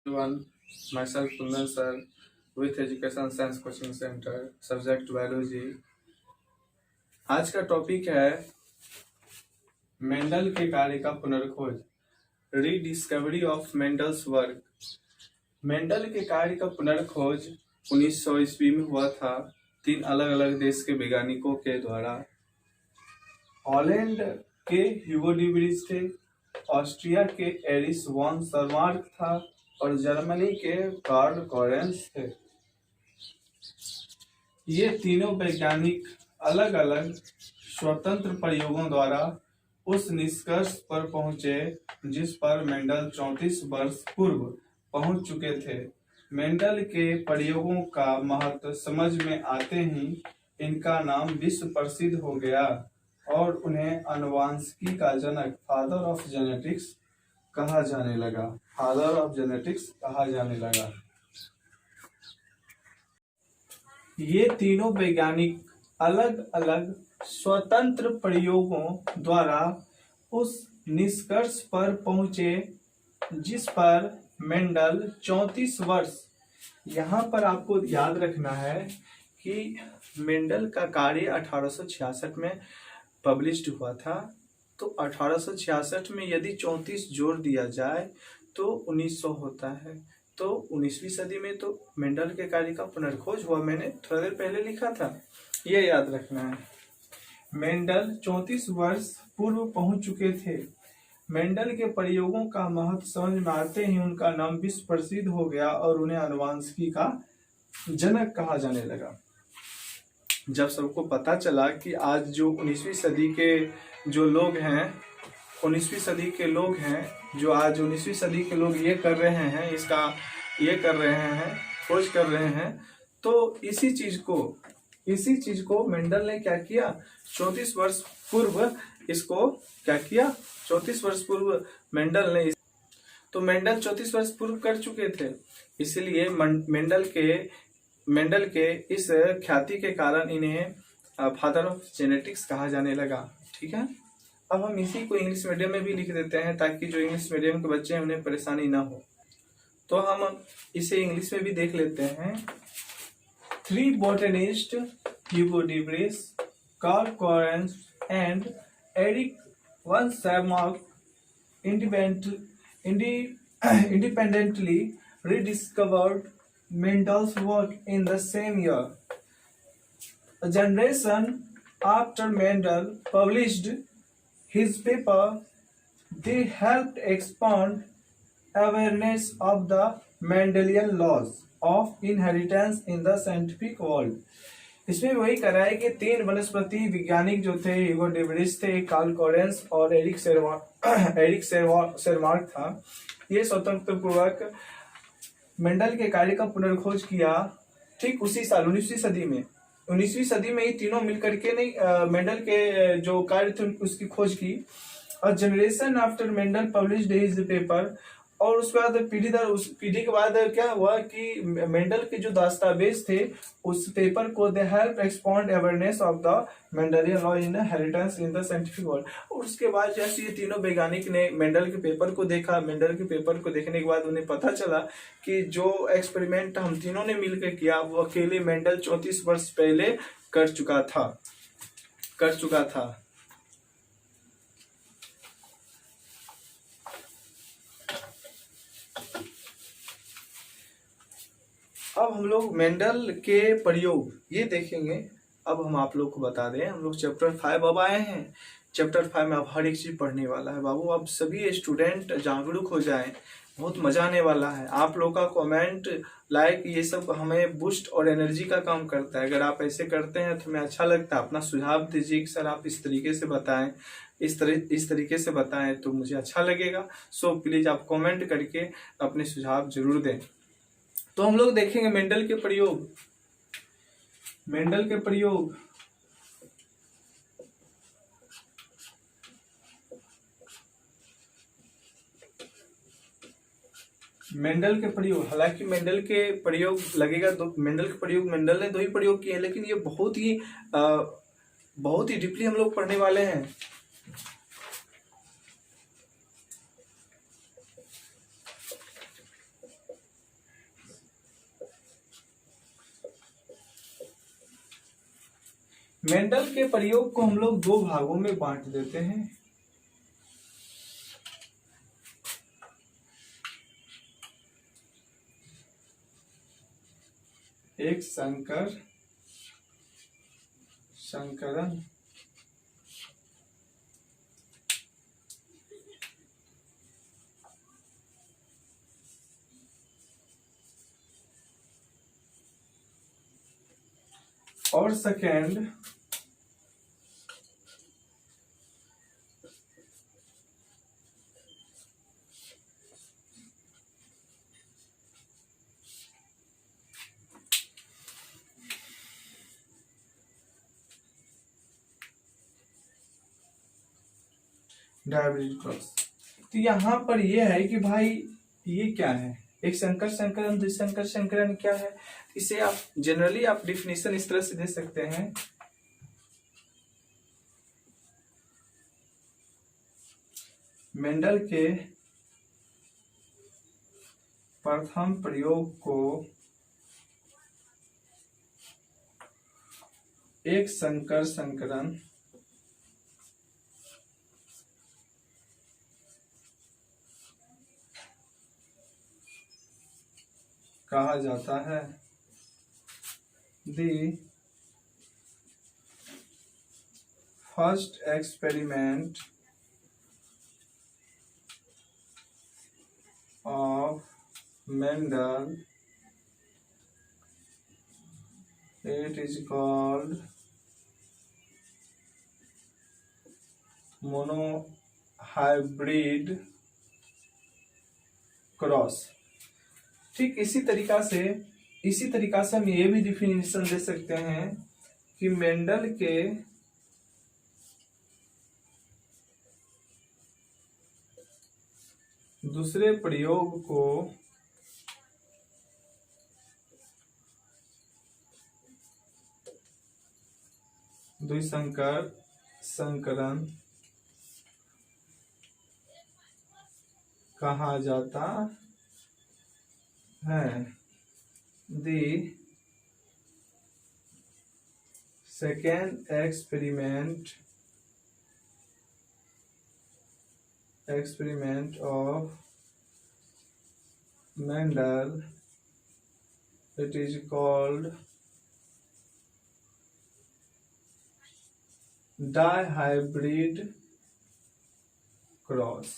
Everyone, myself Kundan sir with Education Science Coaching Center, subject Biology। आज का topic है Mendel के कार्य का पुनर्खोज, rediscovery of Mendel's work. Mendel के कार्य का पुनर्खोज 1900 ईस्वी में हुआ था 3 अलग अलग देश के वैज्ञानिकों के द्वारा। हॉलैंड के ह्यूगो डी व्रीज थे, ऑस्ट्रिया के एरिस वॉन सरमार्क था और जर्मनी के कार्ल कॉरेंस थे। ये तीनों वैज्ञानिक अलग अलग स्वतंत्र प्रयोगों द्वारा उस निष्कर्ष पर पहुंचे जिस पर मेंडल 34 वर्ष पूर्व पहुंच चुके थे। मेंडल के प्रयोगों का महत्व समझ में आते ही इनका नाम विश्व प्रसिद्ध हो गया और उन्हें आनुवांशिकी का जनक, फादर ऑफ जेनेटिक्स कहा जाने लगा। फादर ऑफ जेनेटिक्स कहा जाने लगा। ये तीनों वैज्ञानिक अलग अलग स्वतंत्र प्रयोगों द्वारा उस निष्कर्ष पर पहुंचे जिस पर मेंडल 34 वर्ष। यहाँ पर आपको याद रखना है कि मेंडल का कार्य 1866 में पब्लिश्ड हुआ था, तो 1866 में यदि 34 जोड़ दिया जाए तो 1900 होता है। तो 19वीं सदी में तो मेंडल के कार्य का पुनर्खोज हुआ, मैंने थोड़ा देर पहले लिखा था, ये याद रखना है। मेंडल 34 वर्ष पूर्व पहुंच चुके थे। मेंडल के प्रयोगों का महत्व समझ में आते ही उनका नाम विश्व प्रसिद्ध हो गया और उन्हें आनुवांशिकी का जनक कहा जाने लगा। जब सबको पता चला कि आज जो 19वीं सदी के जो लोग हैं, 19वीं सदी के लोग हैं जो आज 19वीं सदी के लोग ये कर रहे हैं, इसका ये कर रहे हैं, खोज कर रहे हैं, तो इसी चीज को मेंडल ने क्या किया, 34 वर्ष पूर्व इसको क्या किया, 34 वर्ष पूर्व मेंडल ने, तो मेंडल 34 वर्ष पूर्व कर चुके थे। इसलिए मेंडल के इस ख्याति के कारण इन्हें फादर ऑफ जेनेटिक्स कहा जाने लगा। ठीक है, अब हम इसी को इंग्लिश मीडियम में भी लिख देते हैं ताकि जो इंग्लिश मीडियम के बच्चे हैं उन्हें परेशानी ना हो। तो हम इसे इंग्लिश में भी देख लेते हैं। 3 botanists, Hugo de Vries, Carl Correns and Erich von Tschermak independently rediscovered Mendel's work in the same year. A generation after Mendel published his paper, they helped expand awareness of the Mendelian laws of inheritance in the scientific world. इसमें वही कर रहा है कि 3 वनस्पति वैज्ञानिक जो थे, ह्यूगो डी व्रीज थे, कार्ल कॉरेंस और एरिक सेरमार्क था, ये स्वतंत्र पूर्वक मेंडल के कार्य का पुनर्खोज किया। ठीक उसी साल 19वीं सदी में, 19वीं सदी में ये तीनों मिलकर के नहीं मेंडल के जो कार्य थे उसकी खोज की। और generation after Mendel published his paper, और उसके बाद उस पीढ़ी के बाद क्या हुआ कि मेंडल के जो दस्तावेज थे उस पेपर को they help expand awareness of the Mendelian law in inheritance in the scientific world. और उसके बाद जैसे ये तीनों वैज्ञानिक ने मेंडल के पेपर को देखा, मेंडल के पेपर को देखने के बाद उन्हें पता चला कि जो एक्सपेरिमेंट हम तीनों ने मिलकर किया वो अकेले मेंडल 34 वर्ष पहले कर चुका था। अब हम लोग मेंडल के प्रयोग ये देखेंगे। अब हम आप लोग को बता दें, हम लोग चैप्टर 5 अब आए हैं। चैप्टर 5 में अब हर एक चीज पढ़ने वाला है बाबू। अब सभी स्टूडेंट जागरूक हो जाएं, बहुत मजा आने वाला है। आप लोग का कमेंट, लाइक, ये सब हमें बूस्ट और एनर्जी का काम करता है। अगर आप ऐसे करते हैं तो हमें अच्छा लगता है। अपना सुझाव दीजिए कि सर आप इस तरीके से बताएं, इस तरीके से बताएं तो मुझे अच्छा लगेगा। सो प्लीज आप कमेंट करके अपने सुझाव जरूर दें। तो हम लोग देखेंगे मेंडल के प्रयोग। मेंडल के प्रयोग हालांकि मेंडल के प्रयोग लगेगा तो मेंडल के प्रयोग मेंडल ने 2 ही प्रयोग किए हैं, लेकिन ये बहुत ही डीपली हम लोग पढ़ने वाले हैं। मेंडल के प्रयोग को हम लोग दो भागों में बांट देते हैं। एक संकरण और सेकेंड डायब्रिड क्रॉस। तो यहाँ पर यह है कि भाई ये क्या है, एक संकर संकरण द्विसंकर संकरण क्या है। इसे आप जनरली आप डिफिनेशन इस तरह से दे सकते हैं, मेंडल के प्रथम प्रयोग को एक संकर संकरण कहा जाता है। The first experiment of Mendel, it is called monohybrid cross. ठीक इसी तरीका से हम ये भी डिफिनेशन दे सकते हैं कि मेंडल के दूसरे प्रयोग को द्विसंकर संकरण कहा जाता है। The second experiment of Mendel, it is called dihybrid cross.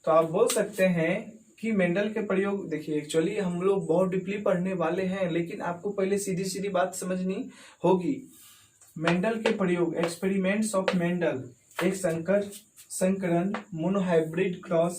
तो आप बोल सकते हैं कि मेंडल के प्रयोग, देखिए एक्चुअली हम लोग बहुत डीपली पढ़ने वाले हैं, लेकिन आपको पहले सीधी सीधी बात समझनी होगी। मेंडल के प्रयोग, एक्सपेरिमेंट्स ऑफ मेंडल, एक संकर संकरण मोनोहाइब्रिड क्रॉस।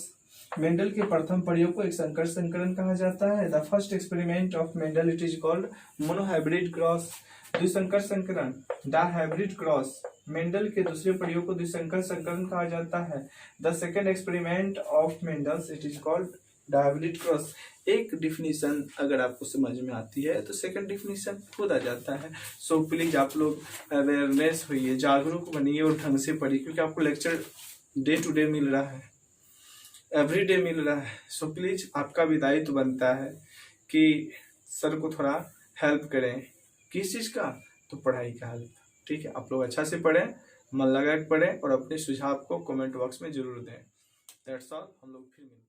मेंडल के प्रथम प्रयोग को एक संकर संकरण कहा जाता है। The first experiment of Mendel, it is called monohybrid cross. द्विसंकर संकरण डायहाइब्रिड क्रॉस। मेंडल के दूसरे प्रयोग को द्विसंकर संकरण कहा जाता है। The second experiment of Mendel, it is called dihybrid cross. एक डिफिनीशन अगर आपको समझ में आती है तो सेकंड डिफिनीशन खुद आ जाता है। सो प्लीज आप लोग अवेयरनेस होइए, जागरूक बनिए और ढंग से पढ़िए, क्योंकि आपको लेक्चर डे टू डे मिल रहा है, एवरी डे मिल रहा है। सो प्लीज आपका भी दायित्व बनता है कि सर को थोड़ा हेल्प करें। किस चीज का? तो पढ़ाई का हेल्प। ठीक है, आप लोग अच्छा से पढ़ें, मन लगा के पढ़ें और अपने सुझाव को कमेंट बॉक्स में जरूर दें। दैट्स ऑल, हम लोग फिर मिलते हैं।